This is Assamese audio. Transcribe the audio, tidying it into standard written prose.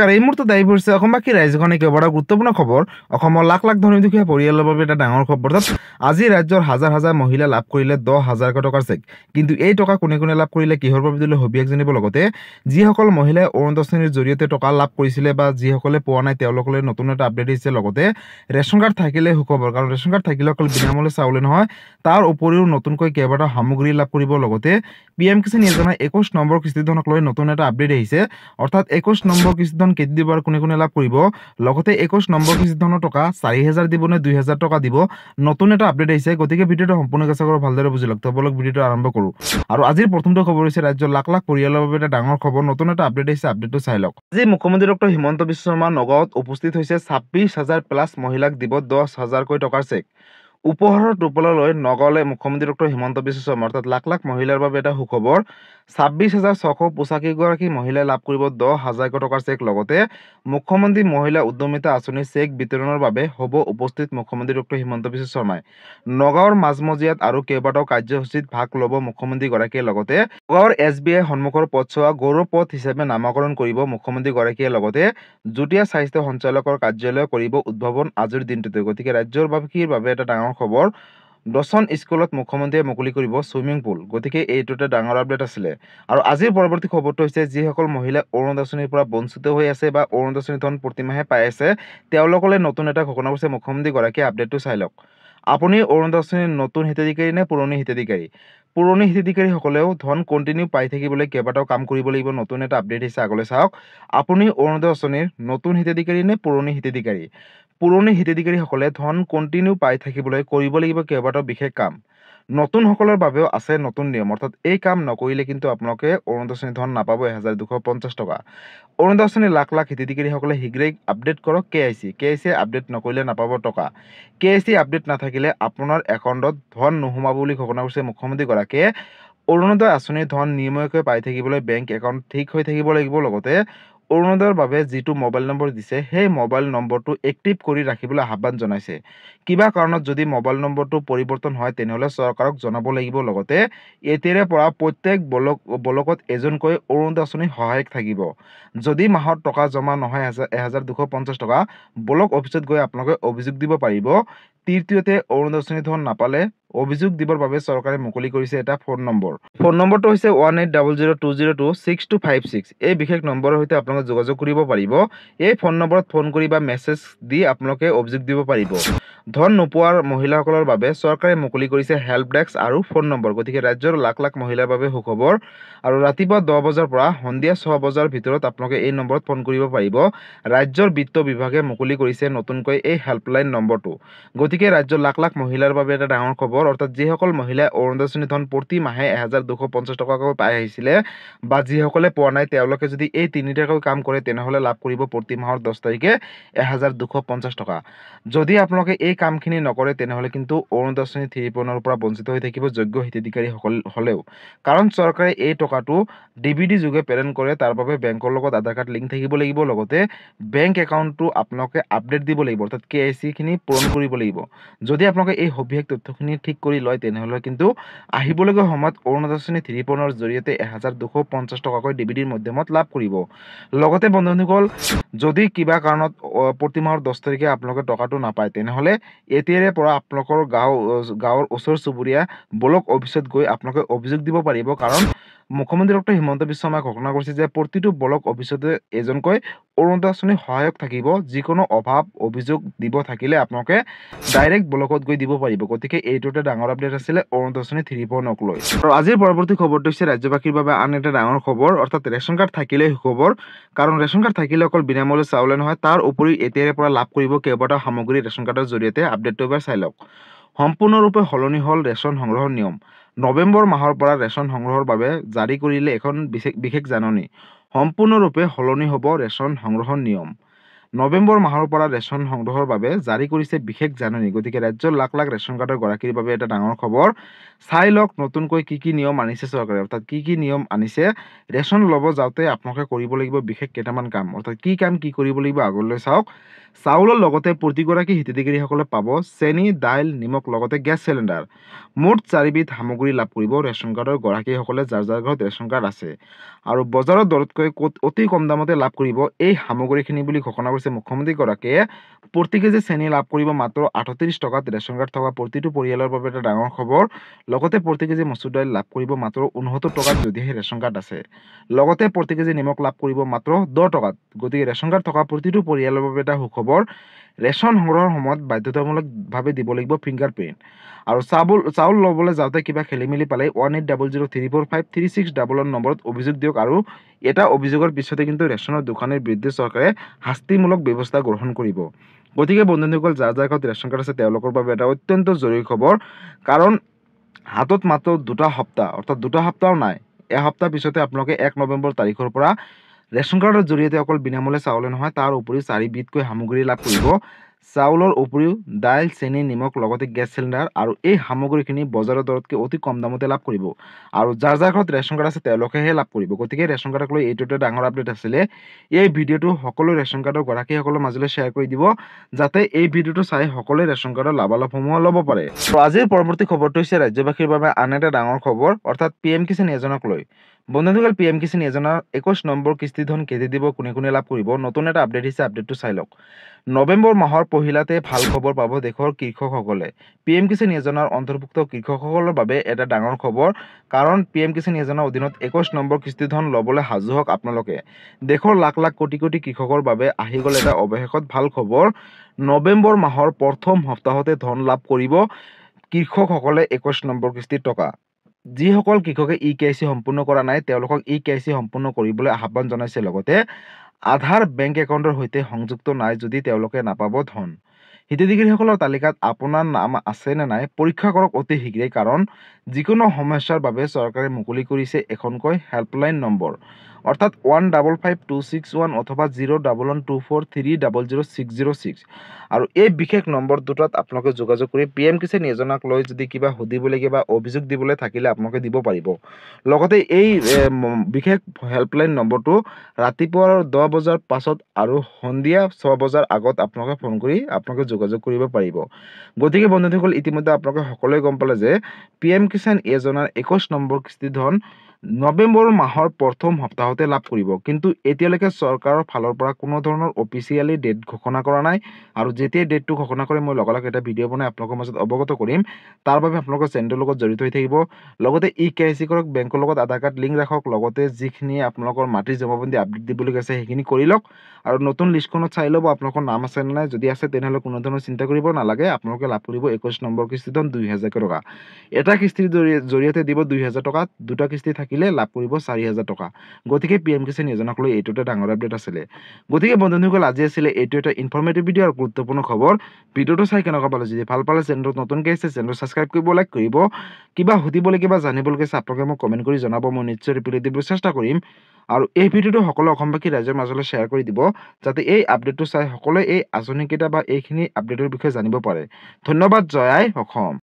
নমস্কাৰ, এই মুহূৰ্তত আহি পৰিছে অসমবাসী ৰাইজখনে কেইবাটা গুৰুত্বপূৰ্ণ খবৰ। অসমৰ লাখ লাখ ধনী দুখীয়া পৰিয়ালৰ বাবে এটা ডাঙৰ খবৰ। আজি ৰাজ্যৰ হাজাৰ হাজাৰ মহিলা লাভ কৰিলে 10,000 টকাৰ চেক। কিন্তু এই টকা কোনে কোনে লাভ কৰিলে, কিহৰ বাবে দিলে, সবিশেষ জানিব। লগতে যিসকল মহিলাই অৰুণোদয়ৰ জৰিয়তে টকা লাভ কৰিছিলে বা যিসকলে পোৱা নাই তেওঁলোকলৈ নতুন এটা আপডেট দিছে। লগতে ৰেচন কাৰ্ড থাকিলে সুখবৰ, কাৰণ ৰেচন কাৰ্ড থাকিলে অকল বিনামূল্যে চাউলে নহয়, তাৰ উপৰিও নতুনকৈ কেইবাটাও সামগ্ৰী লাভ কৰিব। লগতে PM কিষাণ যোজনা 21 নম্বৰ কিস্তিধনক লৈ নতুন এটা আপডেট আহিছে। অৰ্থাৎ 21 নম্বৰ কিস্তিধন কেতিয়া দিব আৰু কোনে কোনে লাভ কৰিব। লগতে 21 নম্বৰ কিস্তিধনৰ টকা 4,000 দিব নে 2,000 টকা দিব, নতুন এটা আপডেট আহিছে। গতিকে ভিডিঅ'টো সম্পূৰ্ণ চেষ্টা কৰক, ভালদৰে বুজি লওক। তো বলক ভিডিঅ'টো আৰম্ভ কৰোঁ। আৰু আজিৰ প্ৰথমটো খবৰ হৈছে ৰাজ্যৰ লাখ লাখ পৰিয়ালৰ বাবে এটা ডাঙৰ খবৰ, নতুন এটা আপডেট আহিছে। আপডেটটো চাই লওক। আজি মুখ্যমন্ত্ৰী ডক্টৰ হিমন্ত বিশ্ব শৰ্মা নগাঁৱত উপস্থিত হৈছে। 26,000 প্লাছ মহিলাক দিব 10,000কৈ টকাৰ চেক। উপহাৰৰ টোপোলালৈ নগাঁৱলৈ মুখ্যমন্ত্ৰী ডক্টৰ হিমন্ত বিশ্ব শৰ্মা। অৰ্থাৎ লাখ লাখ মহিলাৰ বাবে এটা সুখবৰ। 26,685গৰাকী মহিলাই লাভ কৰিব 10,000 টকাৰ চেক। লগতে মুখ্যমন্ত্ৰী মহিলা উদ্যমিতা আঁচনিৰ চেক বিতৰণৰ বাবে হ'ব উপস্থিত মুখ্যমন্ত্ৰী ডক্টৰ হিমন্ত বিশ্ব শৰ্মাই। নগাঁৱৰ মাজমজিয়াত আৰু কেইবাটাও কাৰ্যসূচীত ভাগ ল'ব মুখ্যমন্ত্ৰীগৰাকীয়ে। লগতে নগাঁৱৰ SBI সন্মুখৰ পথছোৱা গৌৰৱ পথ হিচাপে নামাকৰণ কৰিব মুখ্যমন্ত্ৰীগৰাকীয়ে। লগতে যুটীয়া স্বাস্থ্য সঞ্চালকৰ কাৰ্যালয় কৰিব উদ্ভাৱন আজিৰ দিনটোতে। গতিকে ৰাজ্যবাসীৰ বাবে এটা ডাঙৰ খবৰ। 10খন স্কুলত মুখ্যমন্ত্ৰীয়ে মুকলি কৰিব ছুইমিং পুল। গতিকে এইটো এটা ডাঙৰ আপডেট আছিলে। আৰু আজিৰ পৰৱৰ্তী খবৰটো হৈছে যিসকল মহিলা অৰুণোদয়ৰ পৰা বঞ্চিত হৈ আছে বা অৰুণোদয় ধন প্ৰতিমাহে পাই আছে, তেওঁলোকলৈ নতুন এটা ঘোষণা কৰিছে মুখ্যমন্ত্ৰীগৰাকীয়ে। আপডেটটো চাই লওক। আপুনি অৰুণোদয়ৰ নতুন হিতাধিকাৰী নে পুৰণি হিতাধিকাৰী? পুৰণি হিতাধিকাৰীসকলেও ধন কণ্টিনিউ পাই থাকিবলৈ কেইবাটাও কাম কৰিব লাগিব। নতুন এটা আপডেট আহিছে, আগলৈ চাওক। আপুনি অৰুণোদয় আঁচনিৰ নতুন হিতাধিকাৰী নে পুৰণি হিতাধিকাৰী? পুৰণি হিতাধিকাৰীসকলে ধন কণ্টিনিউ পাই থাকিবলৈ কৰিব লাগিব কেইবাটাও বিশেষ কাম। নতুনসকলৰ বাবেও আছে নতুন নিয়ম। অৰ্থাৎ এই কাম নকৰিলে কিন্তু আপোনালোকে অৰুণোদয় ধন নাপাব 1,250 টকা। অৰুণোদয় আঁচনিৰ লাখ লাখ হিতাধিকাৰীসকলে শীঘ্ৰেই আপডেট কৰক KIC আপডেট নকৰিলে নাপাব টকা। KIC আপডেট নাথাকিলে আপোনাৰ একাউণ্টত ধন নোসোমাব বুলি ঘোষণা কৰিছে মুখ্যমন্ত্ৰীগৰাকীয়ে। অৰুণোদয় আঁচনিৰ ধন নিয়মীয়াকৈ পাই থাকিবলৈ বেংক একাউণ্ট ঠিক হৈ থাকিব লাগিব। লগতে অৰুণোদয়ৰ বাবে যিটো মোবাইল নম্বৰ দিছে সেই মোবাইল নম্বৰটো এক্টিভ কৰি ৰাখিবলৈ আহ্বান জনাইছে। কিবা কাৰণত যদি মোবাইল নম্বৰটো পৰিৱৰ্তন হয় তেনেহ'লে চৰকাৰক জনাব লাগিব। লগতে এতিয়াৰে পৰা প্ৰত্যেক ব্লকত এজনকৈ অৰুণোদয় আঁচনি সহায়ক থাকিব। যদি মাহত টকা জমা নহয় 1,250 টকা, ব্লক অফিচত গৈ আপোনালোকে অভিযোগ দিব পাৰিব। তৃতীয়তে, অৰুণোদয় আঁচনি ধন নাপালে অভিযোগ দিবৰ বাবে চৰকাৰে মুকলি কৰিছে এটা ফোন নম্বৰ। ফোন নম্বৰটো হৈছে 1800202626। এই বিশেষ নম্বৰৰ সৈতে আপোনালোকে যোগাযোগ কৰিব পাৰিব। এই ফোন নম্বৰত ফোন কৰি বা মেছেজ দি আপোনালোকে অভিযোগ দিব পাৰিব। ধন নোপোৱাৰ মহিলাসকলৰ বাবে চৰকাৰে মুকলি কৰিছে হেল্প ডেস্ক আৰু ফোন নম্বৰ। গতিকে ৰাজ্যৰ লাখ লাখ মহিলাৰ বাবে সুখবৰ। আৰু ৰাতিপুৱা 10 বজাৰ পৰা সন্ধিয়া 6 বজাৰ ভিতৰত আপোনালোকে এই নম্বৰত ফোন কৰিব পাৰিব। ৰাজ্যৰ বিত্ত বিভাগে মুকলি কৰিছে নতুনকৈ এই হেল্পলাইন নম্বৰটো। গতিকে ৰাজ্যৰ লাখ লাখ মহিলাৰ বাবে এটা ডাঙৰ খবৰ। অৰ্থাৎ যিসকল মহিলাই অৰুণোদয় ধন প্ৰতি মাহে 1,250 টকাকৈ পাই আহিছিলে বা যিসকলে পোৱা নাই, তেওঁলোকে যদি এই তিনিটাকৈ কাম কৰে তেনেহ'লে লাভ কৰিব প্ৰতি মাহৰ 10 তাৰিখে 1,250 টকা। যদি আপোনালোকে এই কামখিনি নকৰে তেনেহ'লে কিন্তু অৰুণোদয় 3.0 পৰা বঞ্চিত হৈ থাকিব যোগ্য হিতাধিকাৰীসকল হ'লেও। কাৰণ চৰকাৰে এই টকাটো DVD যোগে প্ৰেৰণ কৰে, তাৰ বাবে বেংকৰ লগত আধাৰ কাৰ্ড লিংক থাকিব লাগিব। লগতে বেংক একাউণ্টটো আপোনালোকে আপডেট দিব লাগিব। অৰ্থাৎ KIC খিনি পূৰণ কৰিব লাগিব। যদি আপোনালোকে এই সবিশেষ তথ্যখিনি ঠিক কৰি লয় তেনেহ'লে কিন্তু আহিবলগীয়া সময়ত অৰুণোদয় 3.0 জৰিয়তে 1,250 টকাকৈ DBDৰ মাধ্যমত লাভ কৰিব। লগতে বন্ধুসকল, যদি কিবা কাৰণত প্ৰতি মাহৰ 10 তাৰিখে আপোনালোকে টকাটো নাপায় তেনেহ'লে এতিয়াৰে পৰা আপোনালোকৰ গাঁৱৰ ওচৰ চুবুৰীয়া ব্লক অফিচত গৈ আপোনালোকে অভিযোগ দিব পাৰিব। কাৰণ মুখ্যমন্ত্ৰী ডক্টৰ হিমন্ত বিশ্ব শৰ্মাই ঘোষণা কৰিছে যে প্ৰতিটো ব্লক অফিচতে এজনকৈ অৰুণোদয় আঁচনি সহায়ক থাকিব। যিকোনো অভাৱ অভিযোগ দিব থাকিলে আপোনালোকে ডাইৰেক্ট ব্লকত গৈ দিব পাৰিব। গতিকে এইটো এটা ডাঙৰ আপডেট আছিলে অৰুণোদয় 3.0 লৈ। আৰু আজিৰ পৰৱৰ্তী খবৰটো হৈছে ৰাজ্যবাসীৰ বাবে আন এটা ডাঙৰ খবৰ। অৰ্থাৎ ৰেচন কাৰ্ড থাকিলেই সুখবৰ। কাৰণ ৰেচন কাৰ্ড থাকিলে অকল বিনামূল্যে চাউলে নহয়, তাৰ উপৰিও এতিয়াৰে পৰা লাভ কৰিব কেইবাটাও সামগ্ৰী ৰেচন কাৰ্ডৰ জৰিয়তে। আপডেটটো এবাৰ চাই লওক। সম্পূৰ্ণৰূপে সলনি হ'ল ৰেচন সংগ্ৰহৰ নিয়ম। নৱেম্বৰ মাহৰ পৰা ৰেচন সংগ্ৰহৰ বাবে জাৰি কৰিলে এখন বিশেষ জাননী। সম্পূৰ্ণৰূপে সলনি হ'ব ৰেচন সংগ্ৰহৰ নিয়ম। নৱেম্বৰ মাহৰ পৰা ৰেচন সংগ্ৰহৰ বাবে জাৰি কৰিছে বিশেষ জাননী। গতিকে ৰাজ্যৰ লাখ লাখ ৰেচন কাৰ্ডৰ গৰাকীৰ বাবে এটা ডাঙৰ খবৰ। চাই লওক নতুনকৈ কি নিয়ম আনিছে চৰকাৰে, অৰ্থাৎ কি নিয়ম আনিছে। ৰেচন ল'ব যাওঁতে আপোনালোকে কৰিব লাগিব বিশেষ কেইটামান কাম, অৰ্থাৎ কি কাম কি কৰিব লাগিব আগলৈ চাওক। চাউলৰ লগতে প্ৰতিগৰাকী হিতাধিকাৰীসকলে পাব চেনি, দাইল, নিমখ লগতে গেছ চিলিণ্ডাৰ। মুঠ 4বিধ সামগ্ৰী লাভ কৰিব ৰেচন কাৰ্ডৰ গৰাকীসকলে যাৰ ঘৰত ৰেচন কাৰ্ড আছে। আৰু বজাৰৰ দৰতকৈ অতি কম দামতে লাভ কৰিব এই সামগ্ৰীখিনি বুলি ঘোষণা কৰিছে মুখ্যমন্ত্ৰীগৰাকীয়ে। প্ৰতি কেজি চেনি লাভ কৰিব মাত্ৰ 38 টকাত। ৰেচন কাৰ্ড থকা প্ৰতিটো পৰিয়ালৰ বাবে এটা ডাঙৰ খবৰ। লগতে প্ৰতি কেজি মচুৰ দাইল লাভ কৰিব মাত্ৰ 69 টকাত যদিহে ৰেচন কাৰ্ড আছে। লগতে প্ৰতি কেজি নিমখ লাভ কৰিব মাত্ৰ 10 টকাত। গতিকে ৰেচন কাৰ্ড থকা প্ৰতিটো পৰিয়ালৰ বাবে এটা সুখবৰ। ৰেচন সংগ্ৰহৰ সময়ত বাধ্যতামূলকভাৱে দিব লাগিব ফিংগাৰ প্ৰিণ্ট। আৰু চাউল ল'বলৈ যাওঁতে কিবা খেলি মেলি পালে 1800345361 নম্বৰত অভিযোগ দিয়ক। আৰু এটা অভিযোগৰ পিছতে কিন্তু ৰেচনৰ দোকানীৰ বিৰুদ্ধে চৰকাৰে শাস্তিমূলক ব্যৱস্থা গ্ৰহণ কৰিব। গতিকে বন্ধুসকল, যাৰ ঘৰত ৰেচন কাৰ্ড আছে তেওঁলোকৰ বাবে এটা অত্যন্ত জৰুৰী খবৰ। কাৰণ হাতত মাত্ৰ 2 সপ্তাহ, অৰ্থাৎ 2 সপ্তাহও নাই, এসপ্তাহ পিছতে আপোনালোকে 1 নৱেম্বৰ তাৰিখৰ পৰা ৰেচন কাৰ্ডৰ জৰিয়তে অকল বিনামূলীয়া চাউলে নহয়, তাৰ উপৰিও 4বিধকৈ সামগ্ৰী লাভ কৰিব। চাউলৰ উপৰিও দাইল, চেনি, নিমখ লগতে গেছ চিলিণ্ডাৰ। আৰু এই সামগ্ৰীখিনি বজাৰৰ দৰতকৈ অতি কম দামতে লাভ কৰিব। আৰু যাৰ ঘৰত ৰেচন কাৰ্ড আছে তেওঁলোকেহে লাভ কৰিব। গতিকে ৰেচন কাৰ্ডক লৈ এইটো এটা ডাঙৰ আপডেট আছিলে। এই ভিডিঅ'টো সকলো ৰেচন কাৰ্ডৰ গৰাকীসকলৰ মাজলৈ শ্বেয়াৰ কৰি দিব, যাতে এই ভিডিঅ'টো চাই সকলোৱে ৰেচন কাৰ্ডৰ লাভালাভসমূহ ল'ব পাৰে। আজিৰ পৰৱৰ্তী খবৰটো হৈছে ৰাজ্যবাসীৰ বাবে আন এটা ডাঙৰ খবৰ, অৰ্থাৎ PM কিষাণ যোজনাক লৈ। বন্ধুসকল, PM কিষাণ যোজনাৰ 21 নম্বৰ কিস্তি ধন কেতিয়া দিব, কোনে লাভ কৰিব, নতুন এটা আপডেট দিছে। আপডেটটো চাই লওক। নৱেম্বৰ মাহৰ পহিলাতে ভাল খবৰ পাব দেশৰ কৃষকসকলে। PM কিষাণ যোজনাৰ অন্তৰ্ভুক্ত কৃষকসকলৰ বাবে এটা ডাঙৰ খবৰ। কাৰণ PM কিষাণ যোজনাৰ অধীনত 21 নম্বৰ কিস্তি ধন ল'বলৈ সাজু হওক আপোনালোকে। দেশৰ লাখ লাখ কোটি কোটি কৃষকৰ বাবে আহি গ'ল এটা অৱশেষত ভাল খবৰ। নৱেম্বৰ মাহৰ প্ৰথম সপ্তাহতে ধন লাভ কৰিব কৃষকসকলে 21 নম্বৰ কিস্তিৰ টকা। যিসকল কৃষকে EKYC সম্পূৰ্ণ কৰা নাই তেওঁলোকক EKYC সম্পূৰ্ণ কৰিবলৈ আহ্বান জনাইছে। লগতে আধাৰ বেংক একাউণ্টৰ সৈতে সংযুক্ত নাই যদি তেওঁলোকে নাপাব ধন। হিতাধিকাৰীসকলৰ তালিকাত আপোনাৰ নাম আছে নে নাই পৰীক্ষা কৰক অতি শীঘ্ৰেই। কাৰণ যিকোনো সমস্যাৰ বাবে চৰকাৰে মুকলি কৰিছে এখনকৈ হেল্পলাইন নম্বৰ, অৰ্থাৎ 155261 অথবা 01124300606। আৰু এই বিশেষ নম্বৰ দুটাত আপোনালোকে যোগাযোগ কৰি PM কিষাণ যোজনাক লৈ যদি কিবা সুধিবলগীয়া বা অভিযোগ দিবলৈ থাকিলে আপোনালোকে দিব পাৰিব। লগতে এই বিশেষ হেল্পলাইন নম্বৰটো ৰাতিপুৱা 10 বজাৰ পাছত আৰু সন্ধিয়া 6 বজাৰ আগত আপোনালোকে ফোন কৰি আপোনালোকে যোগাযোগ কৰিব পাৰিব। গতিকে বন্ধুসকল, ইতিমধ্যে আপোনালোকে সকলোৱে গম পালে যে PM কিষাণ যোজনাৰ 21 নম্বৰ কিস্তি ধন নৱেম্বৰ মাহৰ প্ৰথম সপ্তাহতে লাভ কৰিব। কিন্তু এতিয়ালৈকে চৰকাৰৰ ফালৰ পৰা কোনো ধৰণৰ অফিচিয়েলি ডেট ঘোষণা কৰা নাই। আৰু যেতিয়া ডেটটো ঘোষণা কৰে মই লগালগ এটা ভিডিঅ' বনাই আপোনালোকৰ মাজত অৱগত কৰিম। তাৰ বাবে আপোনালোকৰ চেনেলৰ লগত জড়িত হৈ থাকিব। লগতে EKYC কৰক, বেংকৰ লগত আধাৰ কাৰ্ড লিংক ৰাখক। লগতে যিখিনি আপোনালোকৰ মাটিৰ জমাবন্দী আপডেট দিবলগীয়া আছে সেইখিনি কৰি লওক। আৰু নতুন লিষ্টখনত চাই ল'ব আপোনালোকৰ নাম আছে নে নাই। যদি আছে তেনেহ'লে কোনো ধৰণৰ চিন্তা কৰিব নালাগে। আপোনালোকে লাভ কৰিব 21 নম্বৰ কিস্তি ধন 2000 টকা। এটা কিস্তিৰ জৰিয়তে দিব 2000 টকা, দুটা কিস্তি থাকিলে লাভ কৰিব 4000 টকা। গতিকে PM কিষাণ যোজনাক লৈ এইটো এটা ডাঙৰ আপডেট আছিলে। গতিকে বন্ধুসকল, আজি আছিলে এইটো এটা ইনফৰ্মেটিভ ভিডিঅ' আৰু গুৰুত্বপূৰ্ণ খবৰ। ভিডিঅ'টো চাই কেনেকুৱা পালে, যদি ভাল পালে চেনেলটো নতুনকৈ আছে চেনেলটো ছাবস্ক্ৰাইব কৰিব, লাইক কৰিব। কিবা সুধিবলগীয়া বা জানিবলগীয়া আছে আপোনালোকে মোক কমেণ্ট কৰি জনাব, মই নিশ্চয় ৰিপ্লাই দিবলৈ চেষ্টা কৰিম। আৰু এই ভিডিঅ'টো সকলো অসমবাসী ৰাইজৰ মাজলৈ শ্বেয়াৰ কৰি দিব, যাতে এই আপডেটটো চাই সকলোৱে এই আঁচনিকেইটা বা এইখিনি আপডেটৰ বিষয়ে জানিব পাৰে। ধন্যবাদ। জয় আই অসম।